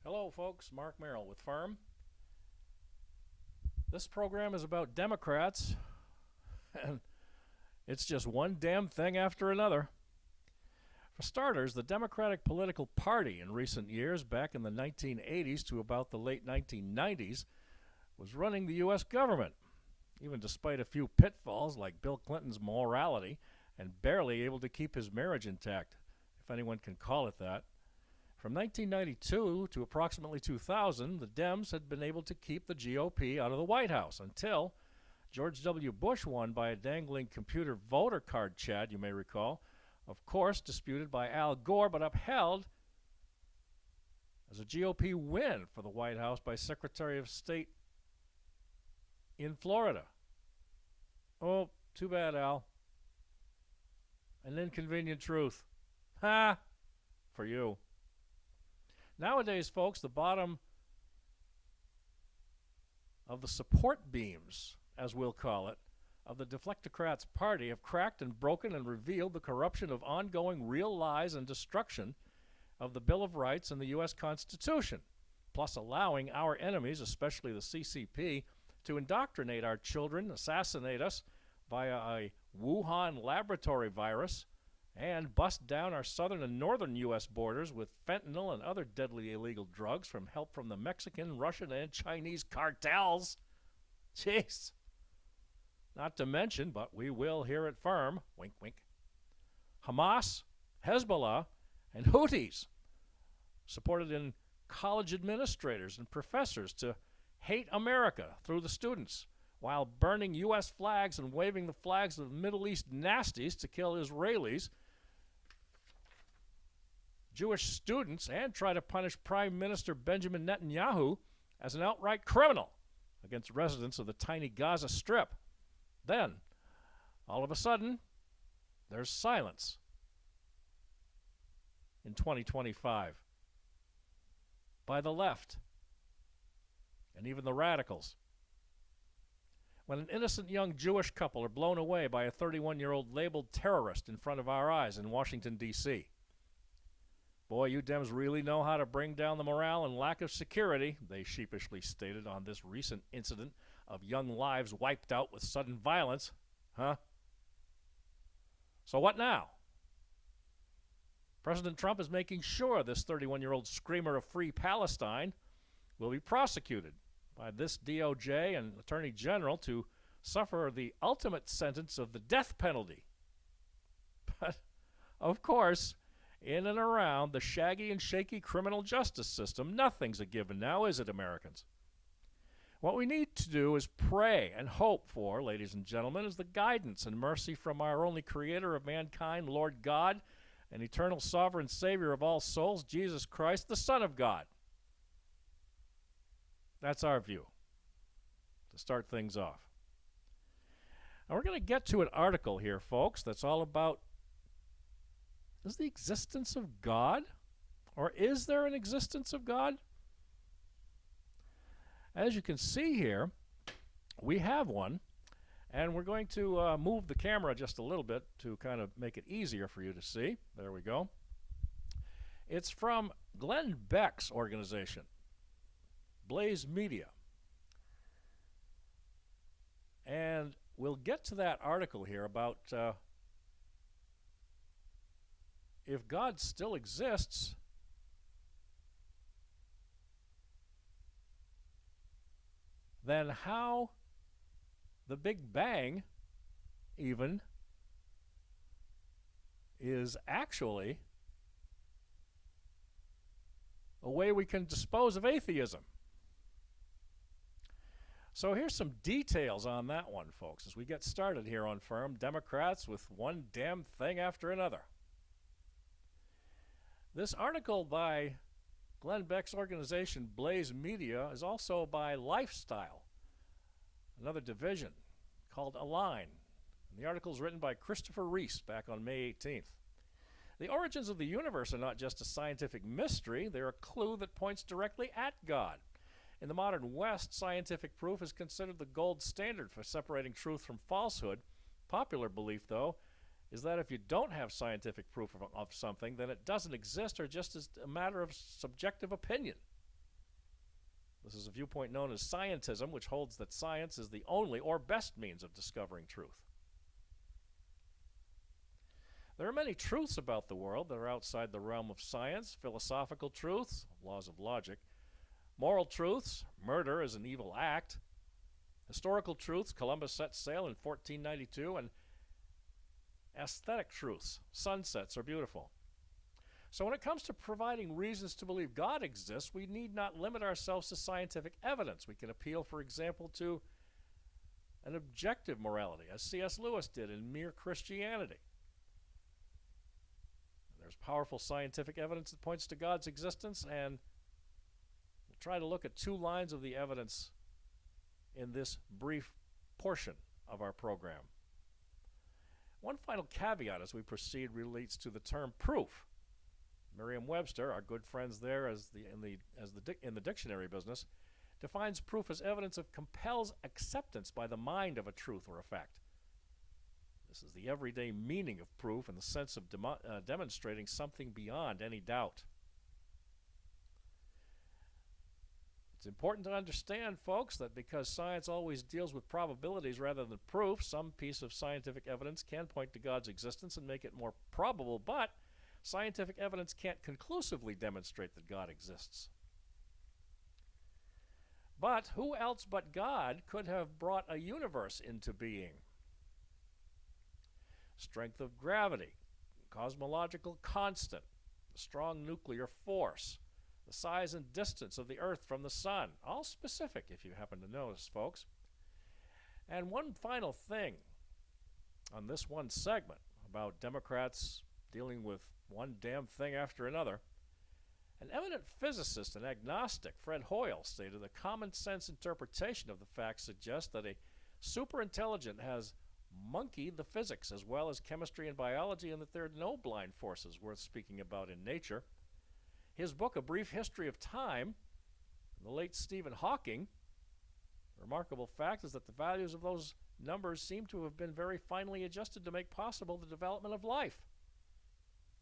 Hello, folks. Mark Merrill with Firm. This program is about Democrats, and it's just one damn thing after another. For starters, the Democratic political party in recent years, back in the 1980s to about the late 1990s, was running the U.S. government, even despite a few pitfalls like Bill Clinton's morality and barely able to keep his marriage intact, if anyone can call it that. From 1992 to approximately 2000, the Dems had been able to keep the GOP out of the White House until George W. Bush won by a dangling computer voter card chad, you may recall, of course disputed by Al Gore but upheld as a GOP win for the White House by Secretary of State in Florida. Oh, too bad, Al. An inconvenient truth. Ha! For you. Nowadays, folks, the bottom of the support beams, as we'll call it, of the Deflectocrats' party have cracked and broken and revealed the corruption of ongoing real lies and destruction of the Bill of Rights and the U.S. Constitution, plus allowing our enemies, especially the CCP, to indoctrinate our children, assassinate us via a Wuhan laboratory virus, and bust down our southern and northern U.S. borders with fentanyl and other deadly illegal drugs from help from the Mexican, Russian, and Chinese cartels. Jeez. Not to mention, but we will hear it firm, wink, wink, Hamas, Hezbollah, and Houthis, supported in college administrators and professors to hate America through the students, while burning U.S. flags and waving the flags of the Middle East nasties to kill Israelis, Jewish students, and try to punish Prime Minister Benjamin Netanyahu as an outright criminal against residents of the tiny Gaza Strip. Then, all of a sudden, there's silence in 2025 by the left and even the radicals. When an innocent young Jewish couple are blown away by a 31-year-old labeled terrorist in front of our eyes in Washington, D.C. Boy, you Dems really know how to bring down the morale and lack of security, they sheepishly stated on this recent incident of young lives wiped out with sudden violence. Huh? So what now? President Trump is making sure this 31-year-old screamer of free Palestine will be prosecuted by this DOJ and Attorney General to suffer the ultimate sentence of the death penalty. But, of course, in and around the shaggy and shaky criminal justice system, nothing's a given now, is it, Americans? What we need to do is pray and hope for, ladies and gentlemen, is the guidance and mercy from our only creator of mankind, Lord God, and eternal sovereign Savior of all souls, Jesus Christ, the Son of God. That's our view to start things off. Now we're going to get to an article here, folks, that's all about, is the existence of God? Or is there an existence of God? As you can see here, we have one, and we're going to move the camera just a little bit to kind of make it easier for you to see. There we go. It's from Glenn Beck's organization, Blaze Media. And we'll get to that article here about if God still exists, then how the Big Bang even is actually a way we can dispose of atheism. So here's some details on that one, folks, as we get started here on Firm. Democrats with one damn thing after another. This article by Glenn Beck's organization, Blaze Media, is also by Lifestyle, another division called Align. And the article is written by Christopher Reese back on May 18th. The origins of the universe are not just a scientific mystery, they're a clue that points directly at God. In the modern West, scientific proof is considered the gold standard for separating truth from falsehood. Popular belief, though, is that if you don't have scientific proof of something, then it doesn't exist or just is a matter of subjective opinion. This is a viewpoint known as scientism, which holds that science is the only or best means of discovering truth. There are many truths about the world that are outside the realm of science: philosophical truths, laws of logic; moral truths, murder is an evil act; historical truths, Columbus set sail in 1492; and aesthetic truths, sunsets are beautiful. So when it comes to providing reasons to believe God exists, we need not limit ourselves to scientific evidence. We can appeal, for example, to an objective morality, as C.S. Lewis did in Mere Christianity. There's powerful scientific evidence that points to God's existence, and we'll try to look at two lines of the evidence in this brief portion of our program. One final caveat as we proceed relates to the term proof. Merriam-Webster, our good friends there in the dictionary business, defines proof as evidence that compels acceptance by the mind of a truth or a fact. This is the everyday meaning of proof in the sense of demonstrating something beyond any doubt. It's important to understand, folks, that because science always deals with probabilities rather than proof, some piece of scientific evidence can point to God's existence and make it more probable, but scientific evidence can't conclusively demonstrate that God exists. But who else but God could have brought a universe into being? Strength of gravity, cosmological constant, the strong nuclear force, the size and distance of the Earth from the Sun, all specific if you happen to notice, folks. And one final thing on this one segment about Democrats dealing with one damn thing after another. An eminent physicist and agnostic, Fred Hoyle, stated a common sense interpretation of the facts suggests that a superintelligent has monkeyed the physics as well as chemistry and biology, and that there are no blind forces worth speaking about in nature. His book, A Brief History of Time, the late Stephen Hawking, the remarkable fact is that the values of those numbers seem to have been very finely adjusted to make possible the development of life.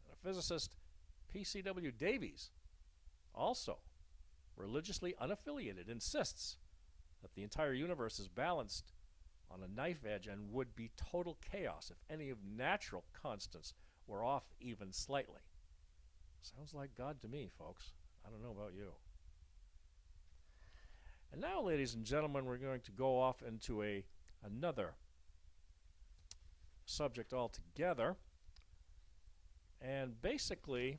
And a physicist, P.C.W. Davies, also religiously unaffiliated, insists that the entire universe is balanced on a knife edge and would be total chaos if any of natural constants were off even slightly. Sounds like God to me, folks. I don't know about you. And now, ladies and gentlemen, we're going to go off into another subject altogether. And basically,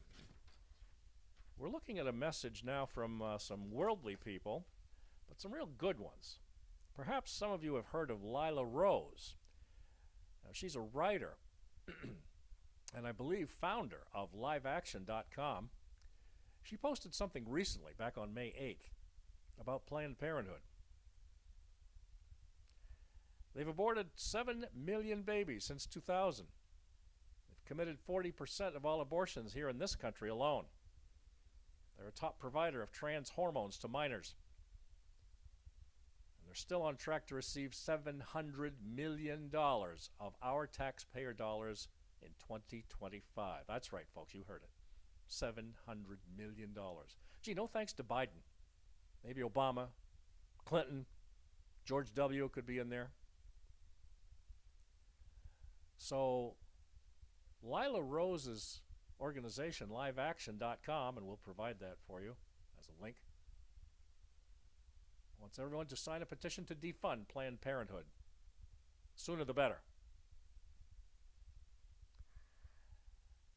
we're looking at a message now from some worldly people, but some real good ones. Perhaps some of you have heard of Lila Rose. Now, she's a writer and I believe founder of liveaction.com. She posted something recently, back on May 8th, about Planned Parenthood. They've aborted 7 million babies since 2000. They've committed 40% of all abortions here in this country alone. They're a top provider of trans hormones to minors. And they're still on track to receive $700 million of our taxpayer dollars in 2025. That's right, folks, you heard it. $700 million. Gee, no thanks to Biden. Maybe Obama, Clinton, George W. could be in there. So Lila Rose's organization, liveaction.com, and we'll provide that for you as a link, wants everyone to sign a petition to defund Planned Parenthood. Sooner the better.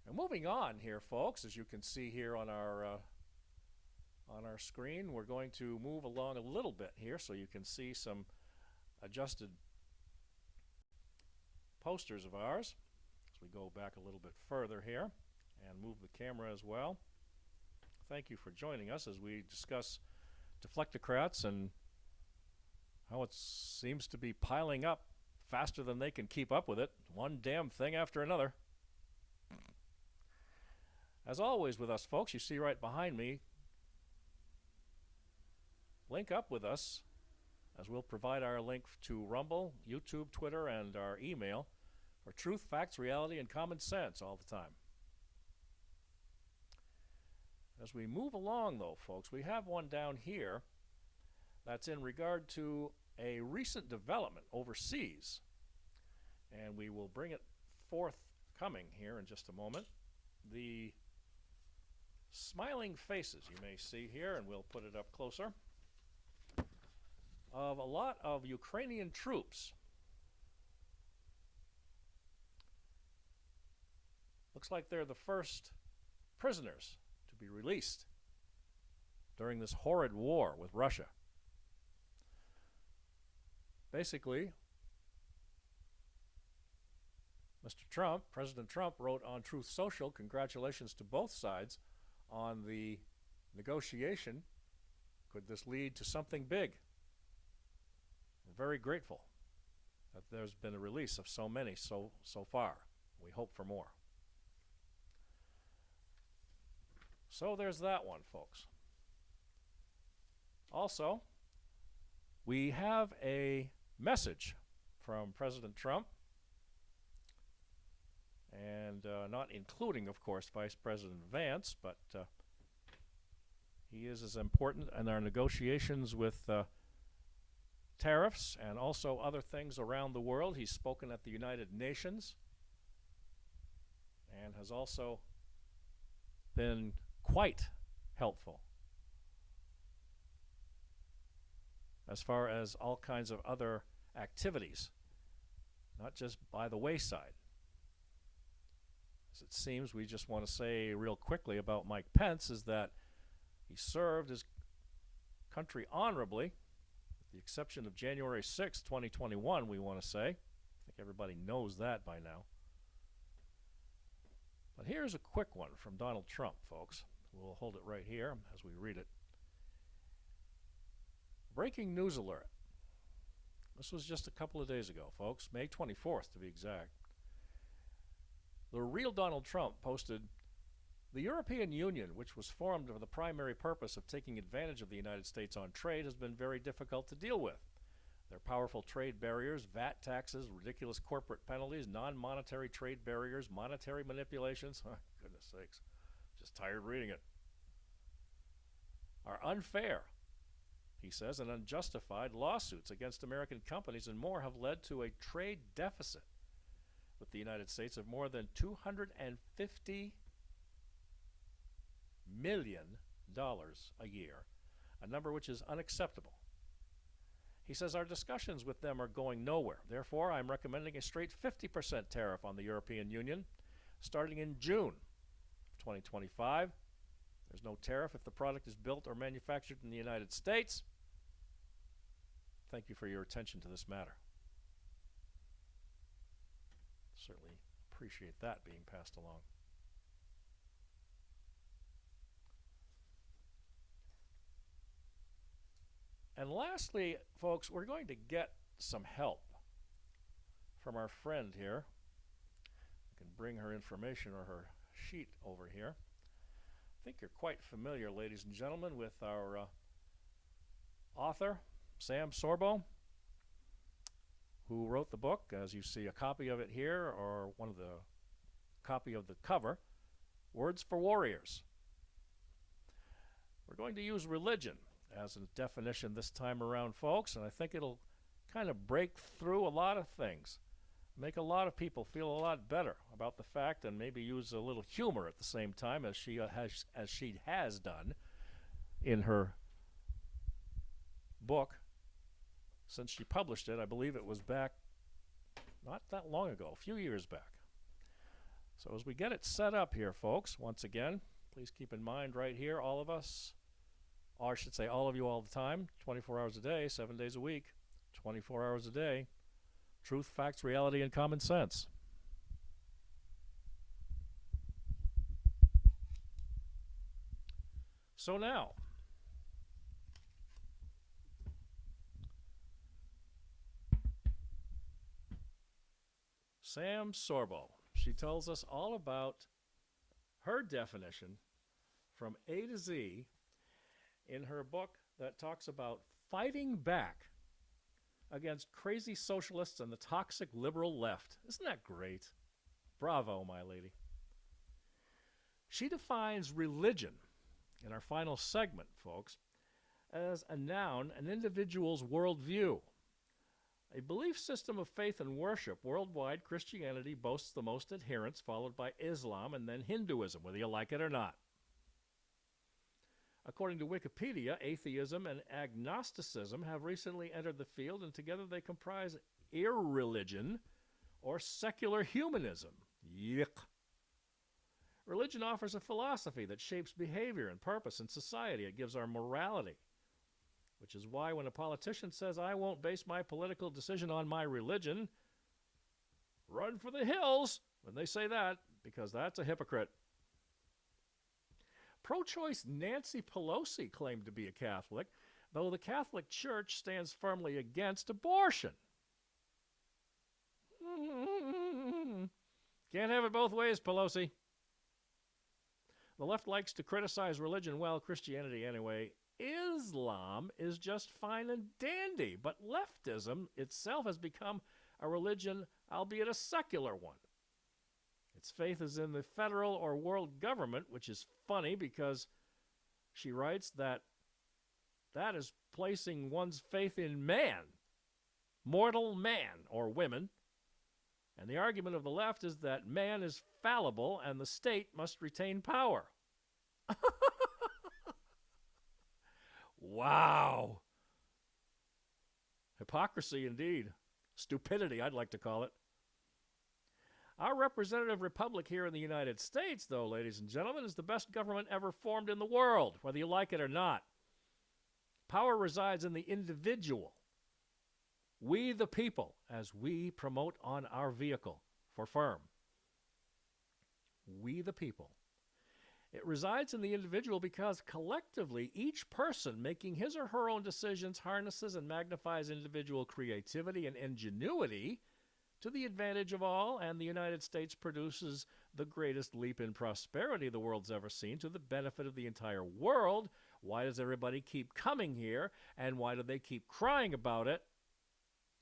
And moving on here, folks, as you can see here on our screen, we're going to move along a little bit here so you can see some adjusted posters of ours as we go back a little bit further here and move the camera as well. Thank you for joining us as we discuss deflectocrats and how it seems to be piling up faster than they can keep up with it, one damn thing after another. As always with us, folks, you see right behind me, link up with us as we'll provide our link to Rumble, YouTube, Twitter, and our email for truth, facts, reality, and common sense all the time. As we move along, though, folks, we have one down here That's in regard to a recent development overseas, and we will bring it forthcoming here in just a moment. The smiling faces you may see here, and we'll put it up closer, of a lot of Ukrainian troops. Looks like they're the first prisoners to be released during this horrid war with Russia. Basically, President Trump wrote on Truth Social, congratulations to both sides on the negotiation. Could this lead to something big? We're very grateful that there's been a release of so many so far. We hope for more. So there's that one, folks. Also, we have a message from President Trump, and not including, of course, Vice President Vance, but he is as important in our negotiations with tariffs and also other things around the world. He's spoken at the United Nations and has also been quite helpful as far as all kinds of other activities, not just by the wayside. As it seems, we just want to say real quickly about Mike Pence is that he served his country honorably, with the exception of January 6, 2021, we want to say. I think everybody knows that by now. But here's a quick one from Donald Trump, folks. We'll hold it right here as we read it. Breaking news alert. This was just a couple of days ago, folks, May 24th to be exact. The real Donald Trump posted, "The European Union, which was formed for the primary purpose of taking advantage of the United States on trade, has been very difficult to deal with. Their powerful trade barriers, VAT taxes, ridiculous corporate penalties, non-monetary trade barriers, monetary manipulations," oh, goodness sakes, just tired reading it, "are unfair," he says, "and unjustified lawsuits against American companies and more have led to a trade deficit with the United States of more than $250 million a year, a number which is unacceptable. He says, "Our discussions with them are going nowhere. Therefore, I'm recommending a straight 50% tariff on the European Union starting in June of 2025. There's no tariff if the product is built or manufactured in the United States. Thank you for your attention to this matter." Certainly appreciate that being passed along. And lastly, folks, we're going to get some help from our friend here. I can bring her information or her sheet over here. I think you're quite familiar, ladies and gentlemen, with our author, Sam Sorbo, who wrote the book, as you see a copy of it here, or one of the copy of the cover, Words for Warriors. We're going to use religion as a definition this time around, folks, and I think it'll kind of break through a lot of things, make a lot of people feel a lot better about the fact, and maybe use a little humor at the same time, as she has done in her book since she published it. I believe it was back not that long ago, a few years back. So as we get it set up here, folks, once again, please keep in mind right here, all of us, or I should say all of you all the time, 24 hours a day, 7 days a week, 24 hours a day, truth, facts, reality, and common sense. So now, Sam Sorbo, she tells us all about her definition from A to Z in her book that talks about fighting back against crazy socialists and the toxic liberal left. Isn't that great? Bravo, my lady. She defines religion in our final segment, folks, as a noun an individual's worldview. A belief system of faith and worship. Worldwide, Christianity boasts the most adherents, followed by Islam and then Hinduism, whether you like it or not. According to Wikipedia, atheism and agnosticism have recently entered the field, and together they comprise irreligion or secular humanism. Yuck. Religion offers a philosophy that shapes behavior and purpose in society. It gives our morality, which is why when a politician says, "I won't base my political decision on my religion," run for the hills when they say that, because that's a hypocrite. Pro-choice Nancy Pelosi claimed to be a Catholic, though the Catholic Church stands firmly against abortion. Can't have it both ways, Pelosi. The left likes to criticize religion. Well, Christianity anyway. Islam is just fine and dandy, but leftism itself has become a religion, albeit a secular one. Its faith is in the federal or world government, which is funny because she writes that that is placing one's faith in man, mortal man or women. And the argument of the left is that man is fallible and the state must retain power. Wow. Hypocrisy indeed. Stupidity, I'd like to call it. Our representative republic here in the United States, though, ladies and gentlemen, is the best government ever formed in the world, whether you like it or not. Power resides in the individual. We the people, as we promote on our vehicle for firm. We the people. It resides in the individual because collectively each person making his or her own decisions harnesses and magnifies individual creativity and ingenuity to the advantage of all, and the United States produces the greatest leap in prosperity the world's ever seen to the benefit of the entire world. Why does everybody keep coming here, and why do they keep crying about it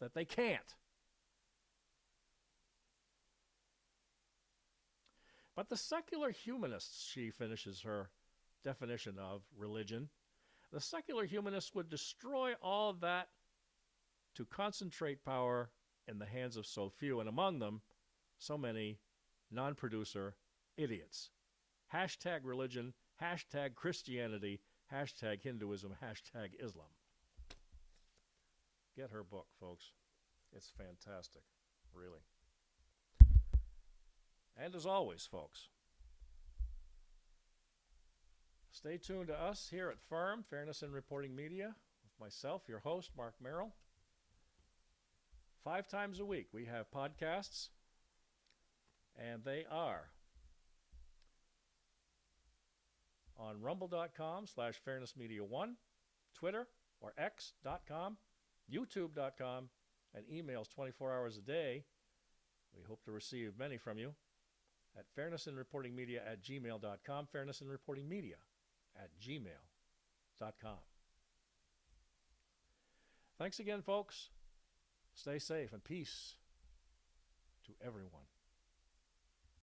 that they can't? But the secular humanists, she finishes her definition of religion, the secular humanists would destroy all that to concentrate power in the hands of so few, and among them, so many non-producer idiots. Hashtag religion, hashtag Christianity, hashtag Hinduism, hashtag Islam. Get her book, folks. It's fantastic, really. And as always, folks, stay tuned to us here at FIRM, Fairness in Reporting Media, with myself, your host, Mark Merrill. 5 times a week we have podcasts, and they are on rumble.com/fairnessmedia1, Twitter or x.com, youtube.com, and emails 24 hours a day. We hope to receive many from you at fairnessinreportingmedia@gmail.com, fairnessinreportingmedia@gmail.com. Thanks again, folks. Stay safe and peace to everyone.